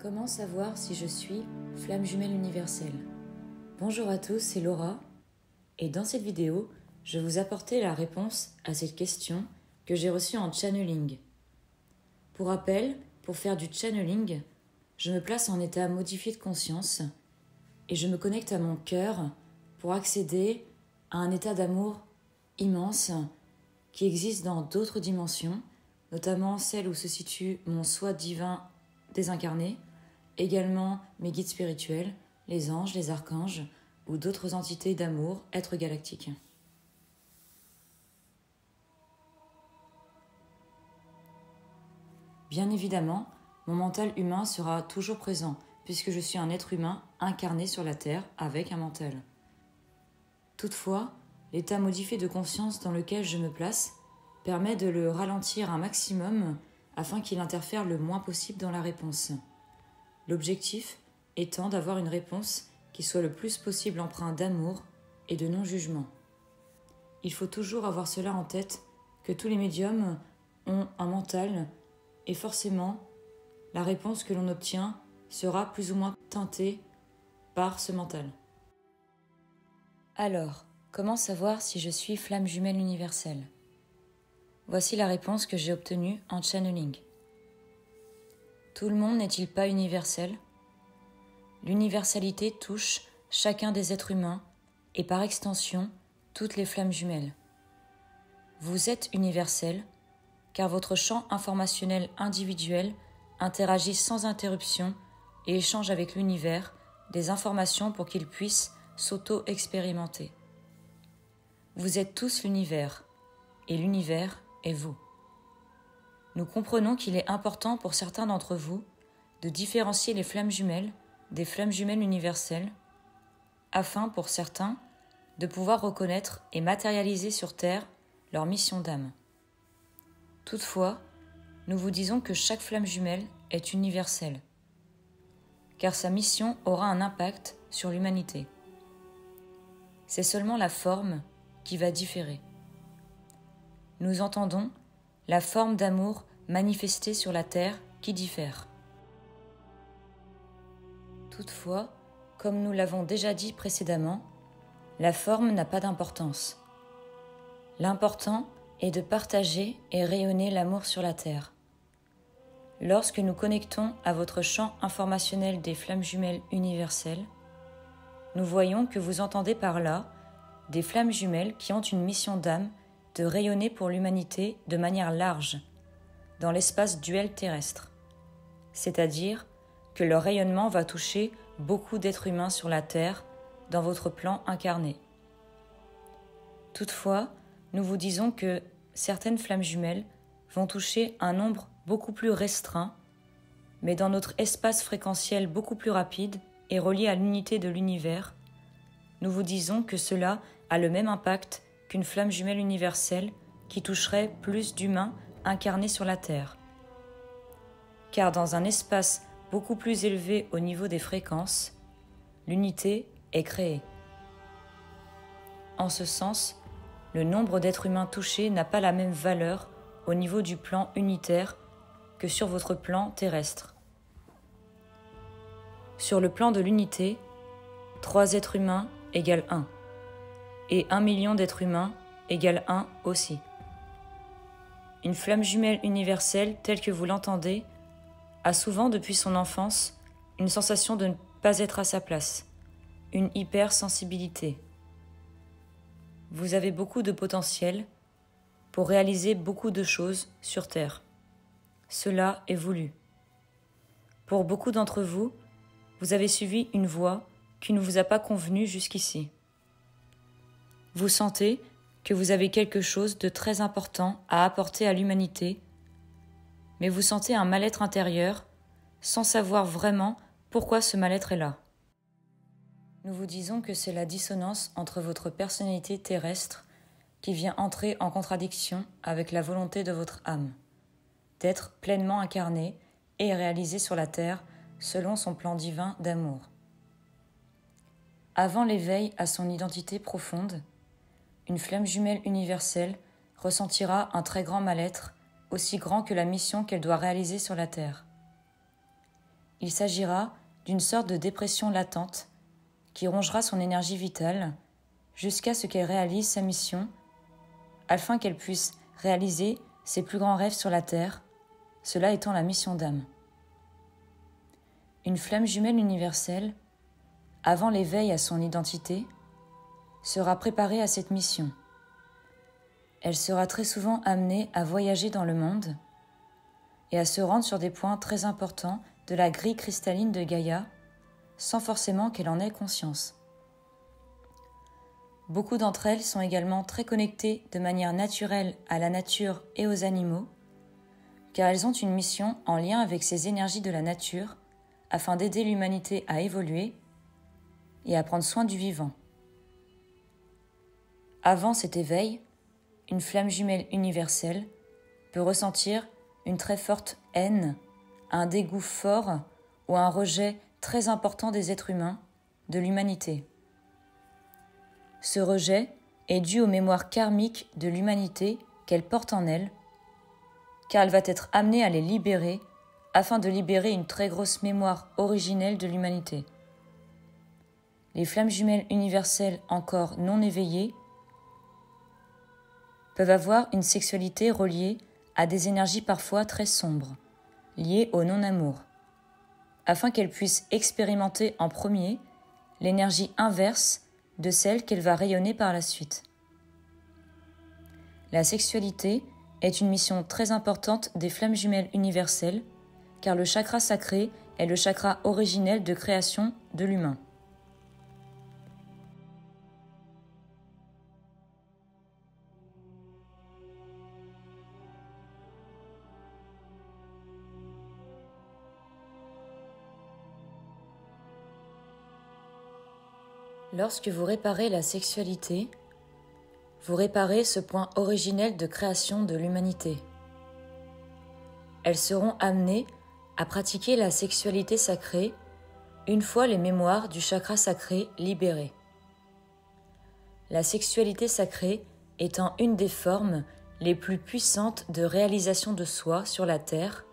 Comment savoir si je suis flamme jumelle universelle? Bonjour à tous, c'est Laura et dans cette vidéo, je vais vous apporter la réponse à cette question que j'ai reçue en channeling. Pour rappel, pour faire du channeling, je me place en état modifié de conscience et je me connecte à mon cœur pour accéder à un état d'amour immense qui existe dans d'autres dimensions, notamment celle où se situe mon soi divin désincarné, également mes guides spirituels, les anges, les archanges ou d'autres entités d'amour, êtres galactiques. Bien évidemment, mon mental humain sera toujours présent puisque je suis un être humain incarné sur la Terre avec un mental. Toutefois, l'état modifié de conscience dans lequel je me place permet de le ralentir un maximum afin qu'il interfère le moins possible dans la réponse. L'objectif étant d'avoir une réponse qui soit le plus possible empreinte d'amour et de non-jugement. Il faut toujours avoir cela en tête, que tous les médiums ont un mental et forcément, la réponse que l'on obtient sera plus ou moins teintée par ce mental. Alors, comment savoir si je suis flamme jumelle universelle? Voici la réponse que j'ai obtenue en channeling. Tout le monde n'est-il pas universel? L'universalité touche chacun des êtres humains et par extension toutes les flammes jumelles. Vous êtes universel car votre champ informationnel individuel interagit sans interruption et échange avec l'univers des informations pour qu'il puisse s'auto-expérimenter. Vous êtes tous l'univers et l'univers est vous. Nous comprenons qu'il est important pour certains d'entre vous de différencier les flammes jumelles des flammes jumelles universelles, afin pour certains de pouvoir reconnaître et matérialiser sur Terre leur mission d'âme. Toutefois, nous vous disons que chaque flamme jumelle est universelle, car sa mission aura un impact sur l'humanité. C'est seulement la forme qui va différer. Nous entendons la forme d'amour manifestée sur la terre qui diffère. Toutefois, comme nous l'avons déjà dit précédemment, la forme n'a pas d'importance. L'important est de partager et rayonner l'amour sur la terre. Lorsque nous connectons à votre champ informationnel des flammes jumelles universelles, nous voyons que vous entendez par là des flammes jumelles qui ont une mission d'âme de rayonner pour l'humanité de manière large, dans l'espace duel terrestre. C'est-à-dire que leur rayonnement va toucher beaucoup d'êtres humains sur la Terre, dans votre plan incarné. Toutefois, nous vous disons que certaines flammes jumelles vont toucher un nombre beaucoup plus restreint, mais dans notre espace fréquentiel beaucoup plus rapide et relié à l'unité de l'univers, nous vous disons que cela a le même impact qu'une flamme jumelle universelle qui toucherait plus d'humains incarnés sur la Terre. Car dans un espace beaucoup plus élevé au niveau des fréquences, l'unité est créée. En ce sens, le nombre d'êtres humains touchés n'a pas la même valeur au niveau du plan unitaire que sur votre plan terrestre. Sur le plan de l'unité, 3 êtres humains égale 1. Et 1 million d'êtres humains égale 1 aussi. Une flamme jumelle universelle telle que vous l'entendez a souvent depuis son enfance une sensation de ne pas être à sa place, une hypersensibilité. Vous avez beaucoup de potentiel pour réaliser beaucoup de choses sur Terre. Cela est voulu. Pour beaucoup d'entre vous, vous avez suivi une voie qui ne vous a pas convenu jusqu'ici. Vous sentez que vous avez quelque chose de très important à apporter à l'humanité, mais vous sentez un mal-être intérieur sans savoir vraiment pourquoi ce mal-être est là. Nous vous disons que c'est la dissonance entre votre personnalité terrestre qui vient entrer en contradiction avec la volonté de votre âme, d'être pleinement incarnée et réalisée sur la terre selon son plan divin d'amour. Avant l'éveil à son identité profonde, une flamme jumelle universelle ressentira un très grand mal-être, aussi grand que la mission qu'elle doit réaliser sur la terre. il s'agira d'une sorte de dépression latente qui rongera son énergie vitale jusqu'à ce qu'elle réalise sa mission afin qu'elle puisse réaliser ses plus grands rêves sur la Terre, cela étant la mission d'âme. Une flamme jumelle universelle, avant l'éveil à son identité, sera préparée à cette mission. Elle sera très souvent amenée à voyager dans le monde et à se rendre sur des points très importants de la grille cristalline de Gaïa, sans forcément qu'elle en ait conscience. Beaucoup d'entre elles sont également très connectées de manière naturelle à la nature et aux animaux, car elles ont une mission en lien avec ces énergies de la nature afin d'aider l'humanité à évoluer et à prendre soin du vivant. Avant cet éveil, une flamme jumelle universelle peut ressentir une très forte haine, un dégoût fort ou un rejet très important des êtres humains, de l'humanité. Ce rejet est dû aux mémoires karmiques de l'humanité qu'elle porte en elle, car elle va être amenée à les libérer afin de libérer une très grosse mémoire originelle de l'humanité. Les flammes jumelles universelles encore non éveillées peuvent avoir une sexualité reliée à des énergies parfois très sombres, liées au non-amour, afin qu'elles puissent expérimenter en premier l'énergie inverse de celle qu'elle va rayonner par la suite. La sexualité est une mission très importante des flammes jumelles universelles, car le chakra sacré est le chakra originel de création de l'humain. Lorsque vous réparez la sexualité, vous réparez ce point originel de création de l'humanité. Elles seront amenées à pratiquer la sexualité sacrée une fois les mémoires du chakra sacré libérées. La sexualité sacrée étant une des formes les plus puissantes de réalisation de soi sur la Terre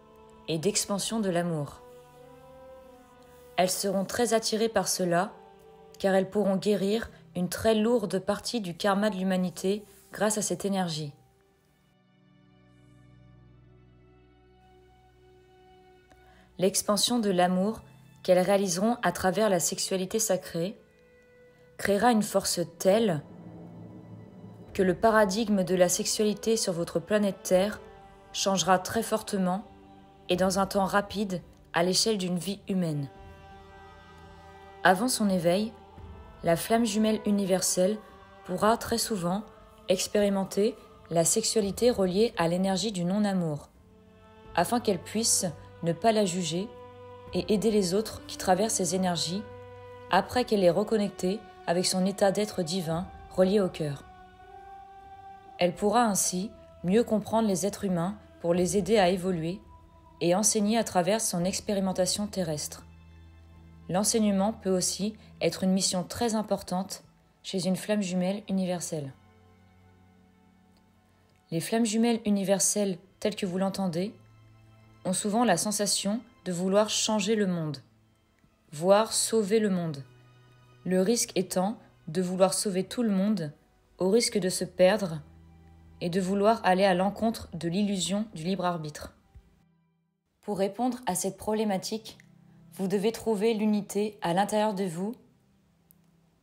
et d'expansion de l'amour. Elles seront très attirées par cela, car elles pourront guérir une très lourde partie du karma de l'humanité grâce à cette énergie. L'expansion de l'amour qu'elles réaliseront à travers la sexualité sacrée créera une force telle que le paradigme de la sexualité sur votre planète Terre changera très fortement et dans un temps rapide à l'échelle d'une vie humaine. Avant son éveil, la flamme jumelle universelle pourra très souvent expérimenter la sexualité reliée à l'énergie du non-amour, afin qu'elle puisse ne pas la juger et aider les autres qui traversent ces énergies après qu'elle ait reconnecté avec son état d'être divin relié au cœur. Elle pourra ainsi mieux comprendre les êtres humains pour les aider à évoluer et enseigner à travers son expérimentation terrestre. L'enseignement peut aussi être une mission très importante chez une flamme jumelle universelle. Les flammes jumelles universelles telles que vous l'entendez ont souvent la sensation de vouloir changer le monde, voire sauver le monde, le risque étant de vouloir sauver tout le monde au risque de se perdre et de vouloir aller à l'encontre de l'illusion du libre arbitre. Pour répondre à cette problématique, vous devez trouver l'unité à l'intérieur de vous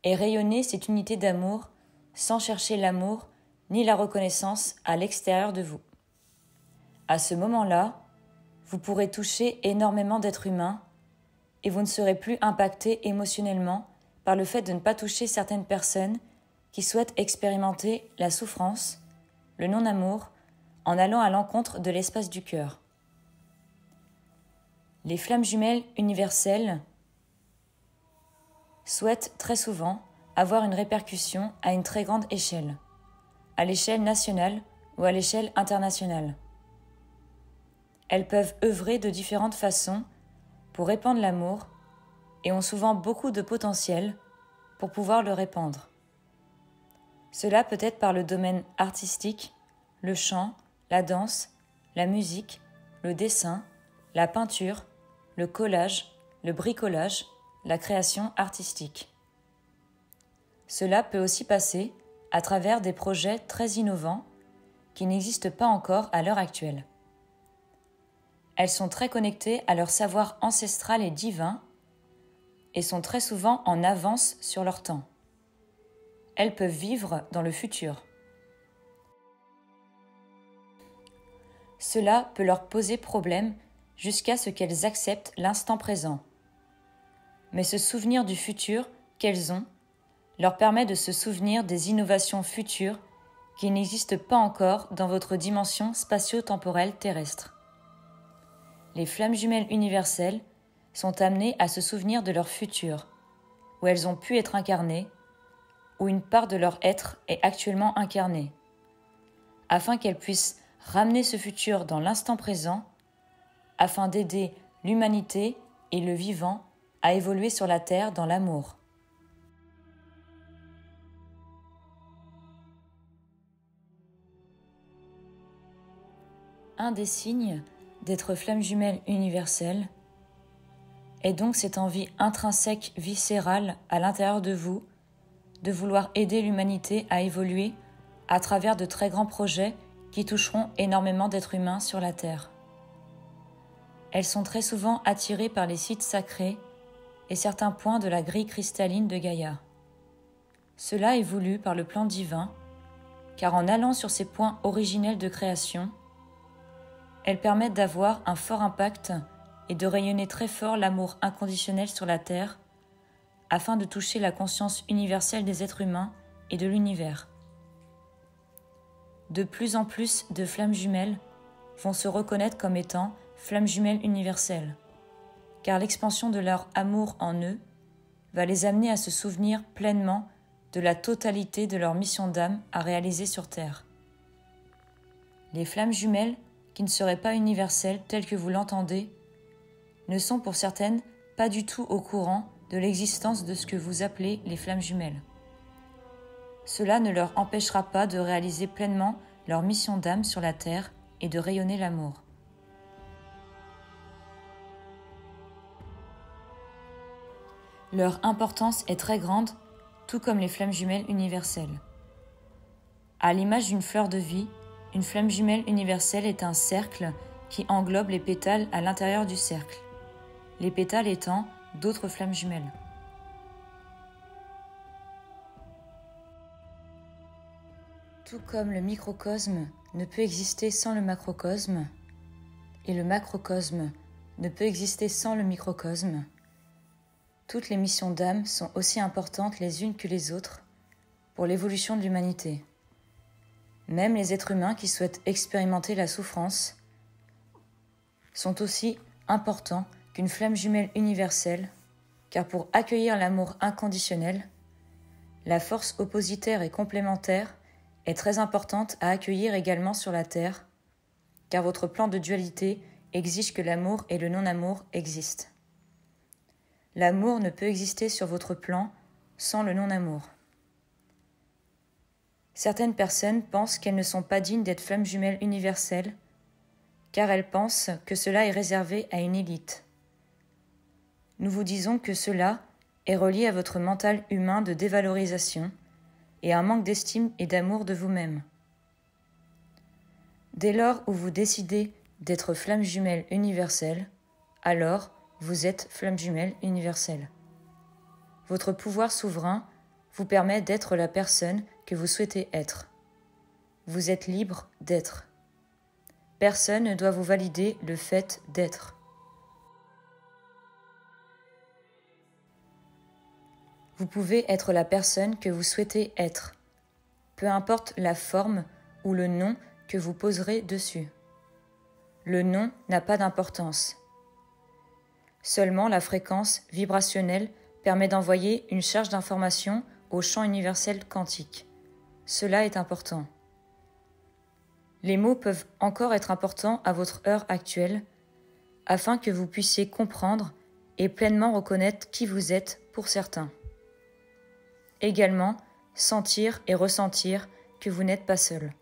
et rayonner cette unité d'amour sans chercher l'amour ni la reconnaissance à l'extérieur de vous. À ce moment-là, vous pourrez toucher énormément d'êtres humains et vous ne serez plus impacté émotionnellement par le fait de ne pas toucher certaines personnes qui souhaitent expérimenter la souffrance, le non-amour, en allant à l'encontre de l'espace du cœur. Les flammes jumelles universelles souhaitent très souvent avoir une répercussion à une très grande échelle, à l'échelle nationale ou à l'échelle internationale. Elles peuvent œuvrer de différentes façons pour répandre l'amour et ont souvent beaucoup de potentiel pour pouvoir le répandre. Cela peut être par le domaine artistique, le chant, la danse, la musique, le dessin, la peinture, le collage, le bricolage, la création artistique. Cela peut aussi passer à travers des projets très innovants qui n'existent pas encore à l'heure actuelle. Elles sont très connectées à leur savoir ancestral et divin et sont très souvent en avance sur leur temps. Elles peuvent vivre dans le futur. Cela peut leur poser problème jusqu'à ce qu'elles acceptent l'instant présent. Mais ce souvenir du futur qu'elles ont leur permet de se souvenir des innovations futures qui n'existent pas encore dans votre dimension spatio-temporelle terrestre. Les flammes jumelles universelles sont amenées à se souvenir de leur futur, où elles ont pu être incarnées, où une part de leur être est actuellement incarnée, afin qu'elles puissent ramener ce futur dans l'instant présent, afin d'aider l'humanité et le vivant à évoluer sur la Terre dans l'amour. Un des signes d'être flamme jumelle universelle est donc cette envie intrinsèque, viscérale à l'intérieur de vous de vouloir aider l'humanité à évoluer à travers de très grands projets qui toucheront énormément d'êtres humains sur la Terre. Elles sont très souvent attirées par les sites sacrés et certains points de la grille cristalline de Gaïa. Cela est voulu par le plan divin, car en allant sur ces points originels de création, elles permettent d'avoir un fort impact et de rayonner très fort l'amour inconditionnel sur la Terre, afin de toucher la conscience universelle des êtres humains et de l'univers. De plus en plus de flammes jumelles vont se reconnaître comme étant flammes jumelles universelles, car l'expansion de leur amour en eux va les amener à se souvenir pleinement de la totalité de leur mission d'âme à réaliser sur Terre. Les flammes jumelles, qui ne seraient pas universelles telles que vous l'entendez, ne sont pour certaines pas du tout au courant de l'existence de ce que vous appelez les flammes jumelles. Cela ne leur empêchera pas de réaliser pleinement leur mission d'âme sur la Terre et de rayonner l'amour. Leur importance est très grande, tout comme les flammes jumelles universelles. À l'image d'une fleur de vie, une flamme jumelle universelle est un cercle qui englobe les pétales à l'intérieur du cercle, les pétales étant d'autres flammes jumelles. Tout comme le microcosme ne peut exister sans le macrocosme, et le macrocosme ne peut exister sans le microcosme, toutes les missions d'âme sont aussi importantes les unes que les autres pour l'évolution de l'humanité. Même les êtres humains qui souhaitent expérimenter la souffrance sont aussi importants qu'une flamme jumelle universelle, car pour accueillir l'amour inconditionnel, la force oppositaire et complémentaire est très importante à accueillir également sur la Terre, car votre plan de dualité exige que l'amour et le non-amour existent. L'amour ne peut exister sur votre plan sans le non-amour. Certaines personnes pensent qu'elles ne sont pas dignes d'être flammes jumelles universelles, car elles pensent que cela est réservé à une élite. Nous vous disons que cela est relié à votre mental humain de dévalorisation et à un manque d'estime et d'amour de vous-même. Dès lors où vous décidez d'être flamme jumelle universelle, alors vous êtes flamme jumelle universelle. Votre pouvoir souverain vous permet d'être la personne que vous souhaitez être. Vous êtes libre d'être. Personne ne doit vous valider le fait d'être. Vous pouvez être la personne que vous souhaitez être, peu importe la forme ou le nom que vous poserez dessus. Le nom n'a pas d'importance. Seulement la fréquence vibrationnelle permet d'envoyer une charge d'information au champ universel quantique. Cela est important. Les mots peuvent encore être importants à votre heure actuelle, afin que vous puissiez comprendre et pleinement reconnaître qui vous êtes pour certains. Également, sentir et ressentir que vous n'êtes pas seul.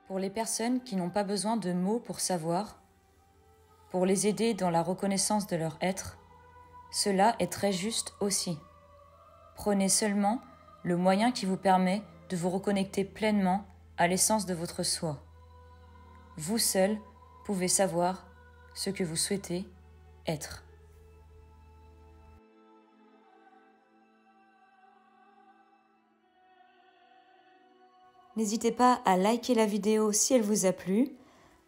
Pour les personnes qui n'ont pas besoin de mots pour savoir, pour les aider dans la reconnaissance de leur être, cela est très juste aussi. Prenez seulement le moyen qui vous permet de vous reconnecter pleinement à l'essence de votre soi. Vous seul pouvez savoir ce que vous souhaitez être. N'hésitez pas à liker la vidéo si elle vous a plu,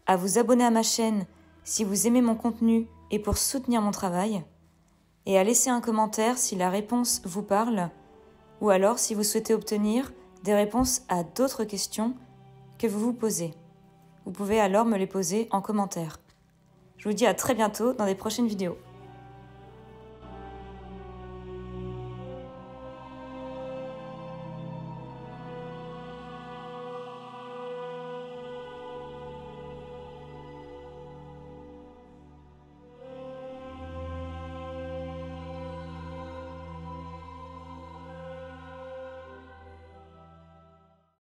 à vous abonner à ma chaîne si vous aimez mon contenu et pour soutenir mon travail, et à laisser un commentaire si la réponse vous parle, ou alors si vous souhaitez obtenir des réponses à d'autres questions que vous vous posez. Vous pouvez alors me les poser en commentaire. Je vous dis à très bientôt dans des prochaines vidéos.